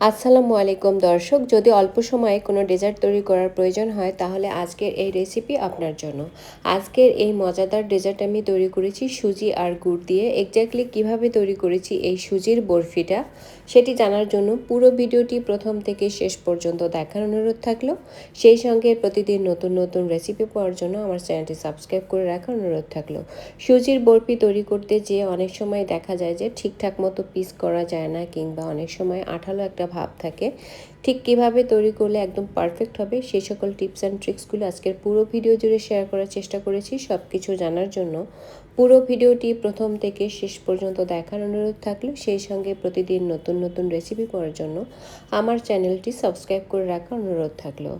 আসসালামু আলাইকুম দর্শক, যদি অল্প সময়ে কোনো ডেজার্ট তৈরি করার প্রয়োজন হয় তাহলে আজকের এই রেসিপি আপনার জন্য। আজকের এই মজাদার ডেজার্ট আমি তৈরি করেছি সুজি আর গুড় দিয়ে। এক্স্যাক্টলি কিভাবে তৈরি করেছি এই সুজির বরফিটা সেটি জানার জন্য পুরো ভিডিওটি প্রথম থেকে শেষ পর্যন্ত দেখার অনুরোধ থাকলো। সেই সঙ্গে প্রতিদিন নতুন নতুন রেসিপি পাওয়ার জন্য আমার চ্যানেলটি সাবস্ক্রাইব করে রাখার অনুরোধ থাকলো। সুজির বরফি তৈরি করতে যেয়ে অনেক সময় দেখা যায় যে ঠিকঠাক মতো পিস করা যায় না, কিংবা অনেক সময় আঠালো একটা ভাব থাকে। ঠিক কিভাবে তৈরি করলে একদম পারফেক্ট হবে সেই সকল টিপস অ্যান্ড ট্রিক্সগুলো আজকের পুরো ভিডিও জুড়ে শেয়ার করার চেষ্টা করেছি। সব কিছু জানার জন্য পুরো ভিডিওটি প্রথম থেকে শেষ পর্যন্ত দেখার অনুরোধ থাকলো। সেই সঙ্গে প্রতিদিন নতুন নতুন রেসিপি পাওয়ার জন্য আমার চ্যানেলটি সাবস্ক্রাইব করে রাখার অনুরোধ থাকলো।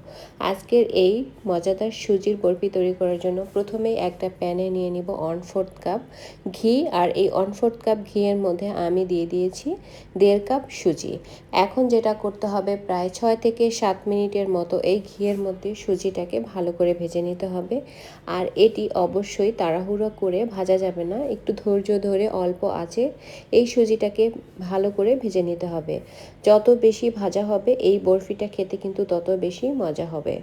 আজকের এই মজাদার সুজির বরফি তৈরি করার জন্য প্রথমেই একটা প্যানে নিয়ে নিব 1/4 কাপ ঘি। আর এই 1/4 কাপ ঘিয়ের মধ্যে আমি দিয়ে দিয়েছি 1.5 কাপ সুজি। এখন যেটা করতে হবে, প্রায় 6 থেকে 7 মিনিটের মতো এই ঘিয়ের মধ্যে সুজিটাকে ভালো করে ভেজে নিতে হবে। আর এটি অবশ্যই তাড়াহুড়ো করে ভাজা যাবে না, একটু ধৈর্য ধরে অল্প আঁচে এই সুজিটাকে ভালো করে ভেজে নিতে হবে। যত বেশি ভাজা হবে এই বরফিটা খেতে কিন্তু তত বেশি মজা হবে।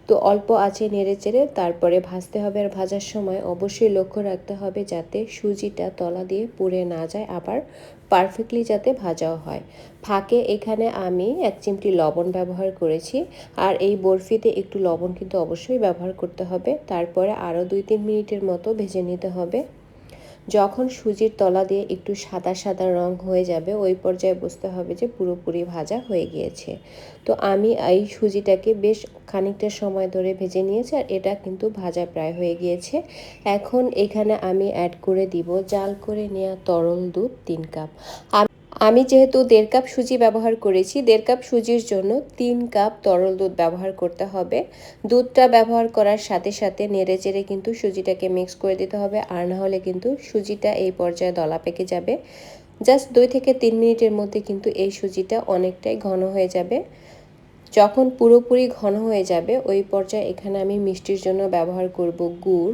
তো অল্প আঁচে নেড়ে চেড়ে তারপরে ভাজতে হবে। আর ভাজার সময় অবশ্যই লক্ষ্য রাখতে হবে যাতে সুজিটা তলা দিয়ে পুড়ে না যায়, আবার পারফেক্টলি যাতে ভাজাও হয়। ফাঁকে এখানে আমি 1 চিমটি লবণ ব্যবহার করেছি। আর এই বরফিতে একটু লবণ কিন্তু অবশ্যই ব্যবহার করতে হবে। তারপরে আরও 2-3 মিনিটের মতো ভেজে নিতে হবে। যখন সুজির তলা দিয়ে একটু সাদা সাদা রং হয়ে যাবে ওই পর্যায়ে বুঝতে হবে যে পুরোপুরি ভাজা হয়ে গিয়েছে। তো আমি এই সুজিটাকে বেশ খানিকটা সময় ধরে ভেজে নিয়েছি, আর এটা কিন্তু ভাজা প্রায় হয়ে গিয়েছে। এখন এখানে আমি অ্যাড করে দিব জাল করে নেওয়া তরল দুধ 3 কাপ। আমি যেহেতু 1.5 কাপ সুজি ব্যবহার করেছি, 1.5 কাপ সুজির জন্য 3 কাপ তরল দুধ ব্যবহার করতে হবে। দুধটা ব্যবহার করার সাথে সাথে নেড়ে চেড়ে কিন্তু সুজিটাকে মিক্স করে দিতে হবে, আর না হলে কিন্তু সুজিটা এই পর্যায়ে দলা পেকে যাবে। জাস্ট 2 থেকে 3 মিনিটের মধ্যে কিন্তু এই সুজিটা অনেকটাই ঘন হয়ে যাবে। যখন পুরোপুরি ঘন হয়ে যাবে ওই পর্যায়ে এখানে আমি মিষ্টির জন্য ব্যবহার করব গুড়।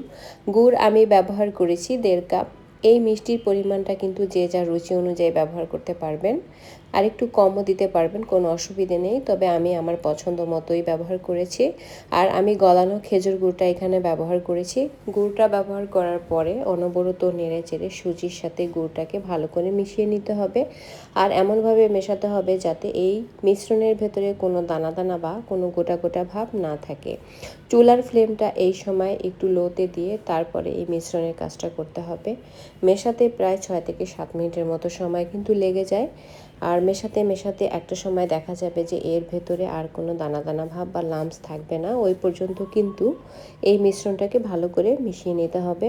গুড় আমি ব্যবহার করেছি 1.5 কাপ। এই মিষ্টির পরিমাণটা কিন্তু যে যার রুচি অনুযায়ী ব্যবহার করতে পারবেন, আর একটু কমও দিতে পারবেন, কোনো অসুবিধে নেই। তবে আমি আমার পছন্দ মতোই ব্যবহার করেছি। আর আমি গলানো খেজুর গুড়টা এখানে ব্যবহার করেছি। গুড়টা ব্যবহার করার পরে অনবরত নেড়ে চেড়ে সুজির সাথে গুড়টাকে ভালো করে মিশিয়ে নিতে হবে। আর এমনভাবে মেশাতে হবে যাতে এই মিশ্রণের ভেতরে কোনো দানা দানা বা কোনো গোটা গোটা ভাব না থাকে। চুলার ফ্লেমটা এই সময় একটু লোতে দিয়ে তারপরে এই মিশ্রণের কাজটা করতে হবে। মেশাতে প্রায় 6 থেকে 7 মিনিটের মতো সময় কিন্তু লেগে যায়। আর মেশাতে মেশাতে একটা সময় দেখা যাবে যে এর ভেতরে আর কোনো দানা দানা ভাব বা লাম্পস থাকবে না। ওই পর্যন্ত কিন্তু এই মিশ্রণটাকে ভালো করে মিশিয়ে নিতে হবে।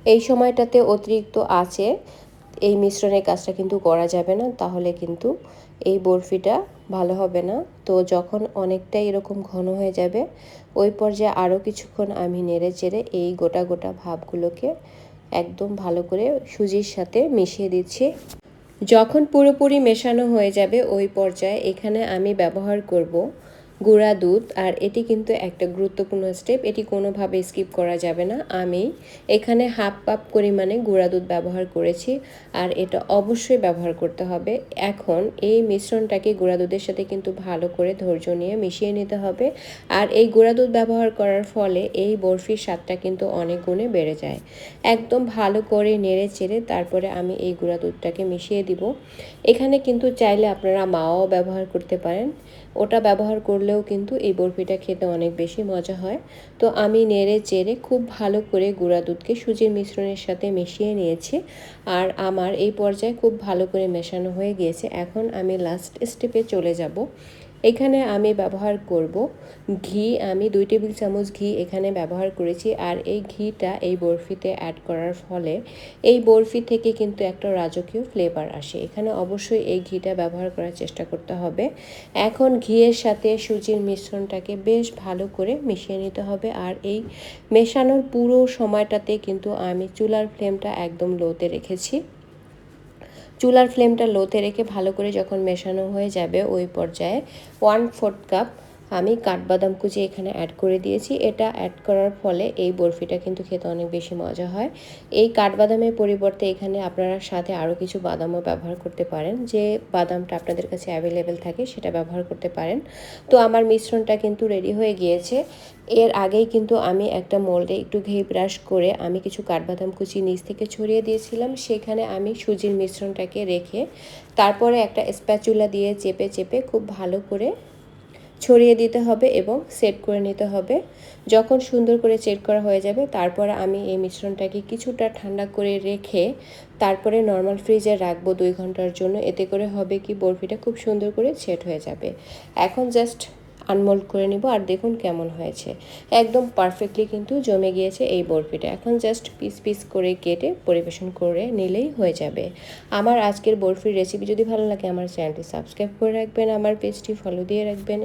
এই সময়টাতে অতিরিক্ত আঁচে এই মিশ্রণের কাজটা কিন্তু করা যাবে না, তাহলে কিন্তু এই বরফিটা ভালো হবে না। তো যখন অনেকটাই এরকম ঘন হয়ে যাবে ওই পর্যায়ে আরও কিছুক্ষণ আমি নেড়ে চেড়ে এই গোটা গোটা ভাবগুলোকে একদম ভালো করে সুজির সাথে মিশিয়ে দিচ্ছি। যখন পুরোপুরি মেশানো হয়ে যাবে ওই পর্যায়ে এখানে আমি ব্যবহার করব গুঁড়া দুধ। আর এটি কিন্তু একটা গুরুত্বপূর্ণ স্টেপ, এটি কোনোভাবে স্কিপ করা যাবে না। আমি এখানে 1/2 কাপ পরিমাণে গুঁড়া দুধ ব্যবহার করেছি, আর এটা অবশ্যই ব্যবহার করতে হবে। এখন এই মিশ্রণটাকে গুঁড়া দুধের সাথে কিন্তু ভালো করে ধৈর্য নিয়ে মিশিয়ে নিতে হবে। আর এই গুঁড়া দুধ ব্যবহার করার ফলে এই বরফির স্বাদটা কিন্তু অনেক গুণে বেড়ে যায়। একদম ভালো করে নেড়ে চেড়ে তারপরে আমি এই গুঁড়া দুধটাকে মিশিয়ে দিব। এখানে কিন্তু চাইলে আপনারা মাওয়াও ব্যবহার করতে পারেন, ওটা ব্যবহার করলেও কিন্তু এই বরফিটা খেতে অনেক বেশি মজা হয়। তো আমি নেড়ে চেড়ে খুব ভালো করে গুঁড়া দুধকে সুজির মিশ্রণের সাথে মিশিয়ে নিয়েছি। আর আমার এই পর্যায়ে খুব ভালো করে মেশানো হয়ে গিয়েছে। এখন আমি লাস্ট স্টেপে চলে যাব। এখানে আমি ব্যবহার করব ঘি। আমি 2 টেবিল চামচ ঘি এখানে ব্যবহার করেছি। আর এই ঘিটা এই বরফিতে অ্যাড করার ফলে এই বরফি থেকে কিন্তু একটা রাজকীয় ফ্লেভার আসে। এখানে অবশ্যই এই ঘিটা ব্যবহার করার চেষ্টা করতে হবে। এখন ঘিয়ের সাথে সুজির মিশ্রণটাকে বেশ ভালো করে মিশিয়ে নিতে হবে। আর এই মেশানোর পুরো সময়টাতে কিন্তু আমি চুলার ফ্লেমটা একদম লোতে রেখেছি। চুলার ফ্লেমটা লোতে রেখে ভালো করে যখন মেশানো হয়ে যাবে ওই পর্যায়ে 1/4 কাপ আমি কাঠবাদাম কুচি এখানে অ্যাড করে দিয়েছি। এটা অ্যাড করার ফলে এই বরফিটা কিন্তু খেতে অনেক বেশি মজা হয়। এই কাঠবাদামের পরিবর্তে এখানে আপনারা সাথে আরও কিছু বাদামও ব্যবহার করতে পারেন, যে বাদামটা আপনাদের কাছে অ্যাভেলেবেল থাকে সেটা ব্যবহার করতে পারেন। তো আমার মিশ্রণটা কিন্তু রেডি হয়ে গিয়েছে। এর আগেই কিন্তু আমি একটা মোল্ডে একটু ঘি ব্রাশ করে আমি কিছু কাঠবাদাম কুচি নিচ থেকে ছড়িয়ে দিয়েছিলাম। সেখানে আমি সুজির মিশ্রণটাকে রেখে তারপরে একটা স্প্যাচুলা দিয়ে চেপে চেপে খুব ভালো করে ছড়িয়ে দিতে হবে এবং সেট করে নিতে হবে। যখন সুন্দর করে সেট করা হয়ে যাবে তারপরে আমি এই মিশ্রণটাকে কিছুটা ঠান্ডা করে রেখে তারপরে নর্মাল ফ্রিজে রাখবো 2 ঘন্টার জন্য। এতে করে হবে কি বরফিটা খুব সুন্দর করে সেট হয়ে যাবে। এখন জাস্ট আনমোল্ড করে নিব, আর দেখুন কেমন হয়েছে। একদম পারফেক্টলি কিন্তু জমে গিয়েছে এই বরফিটা। এখন জাস্ট পিস পিস করে কেটে পরিবেশন করে নিলেই হয়ে যাবে। আমার আজকের বরফির রেসিপি যদি ভালো লাগে আমার চ্যানেলটি সাবস্ক্রাইব করে রাখবেন, আমার পেজটি ফলো দিয়ে রাখবেন।